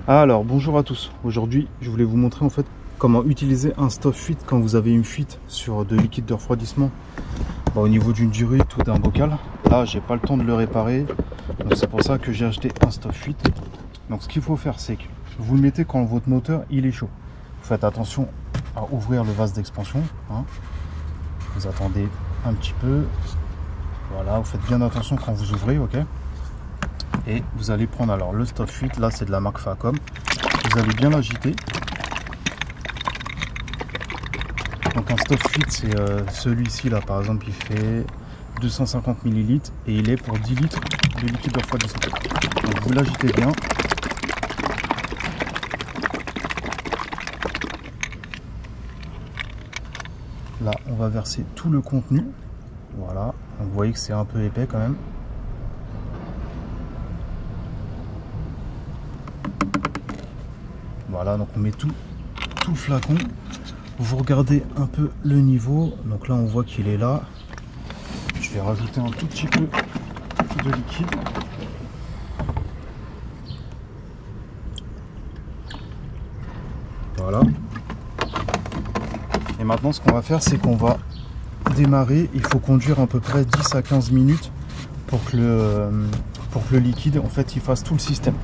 Alors bonjour à tous, aujourd'hui je voulais vous montrer en fait comment utiliser un stop fuite quand vous avez une fuite sur de liquide de refroidissement au niveau d'une durite ou d'un bocal. Là j'ai pas le temps de le réparer, donc c'est pour ça que j'ai acheté un stop fuite. Donc ce qu'il faut faire, c'est que vous le mettez quand votre moteur il est chaud. Vous faites attention à ouvrir le vase d'expansion, hein. Vous attendez un petit peu, voilà, vous faites bien attention quand vous ouvrez, ok. Et vous allez prendre alors le stop fuite, là c'est de la marque Facom. Vous allez bien l'agiter. Donc un stop fuite, c'est celui-ci là par exemple, il fait 250 ml et il est pour 10 litres de liquide de refroidissement. Donc vous l'agitez bien. Là on va verser tout le contenu. Voilà, donc vous voyez que c'est un peu épais quand même. Voilà, donc on met tout le flacon. Vous regardez un peu le niveau. Donc là, on voit qu'il est là. Je vais rajouter un tout petit peu de liquide. Voilà. Et maintenant, ce qu'on va faire, c'est qu'on va démarrer. Il faut conduire à peu près 10 à 15 minutes pour que le liquide, en fait, il fasse tout le système.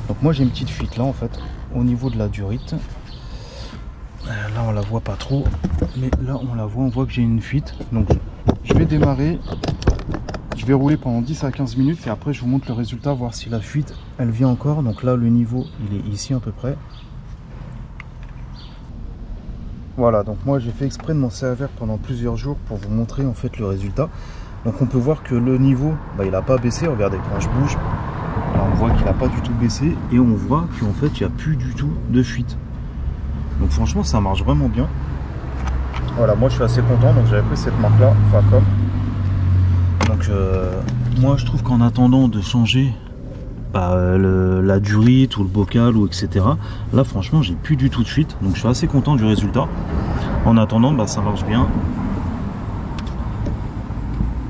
Donc moi, j'ai une petite fuite là, en fait, au niveau de la durite. Là on la voit pas trop, mais là on la voit, on voit que j'ai une fuite. Donc je vais démarrer, je vais rouler pendant 10 à 15 minutes et après je vous montre le résultat, voir si la fuite elle vient encore. Donc là le niveau il est ici à peu près. Voilà, donc moi j'ai fait exprès de m'en servir pendant plusieurs jours pour vous montrer en fait le résultat. Donc on peut voir que le niveau il n'a pas baissé, regardez quand je bouge, là on voit qu'il n'a pas du tout baissé et on voit qu'en fait il n'y a plus du tout de fuite. Donc franchement ça marche vraiment bien. Voilà, moi je suis assez content, donc j'avais pris cette marque là, Facom. Donc moi je trouve qu'en attendant de changer la durite ou le bocal ou etc, là franchement j'ai plus du tout de fuite, donc je suis assez content du résultat. En attendant ça marche bien.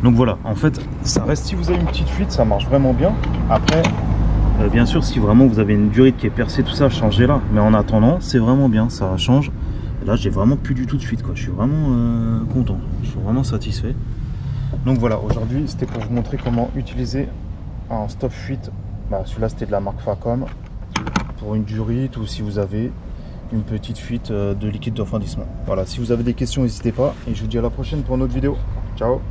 Donc voilà, en fait ça reste, si vous avez une petite fuite ça marche vraiment bien. Après bien sûr, si vraiment vous avez une durite qui est percée, tout ça, changez-la. Mais en attendant, c'est vraiment bien, ça change. Et là, j'ai vraiment plus du tout de fuite, quoi. Je suis vraiment content, je suis vraiment satisfait. Donc voilà, aujourd'hui, c'était pour vous montrer comment utiliser un stop fuite. Celui-là, c'était de la marque Facom pour une durite ou si vous avez une petite fuite de liquide de refroidissement. Voilà, si vous avez des questions, n'hésitez pas. Et je vous dis à la prochaine pour une autre vidéo. Ciao!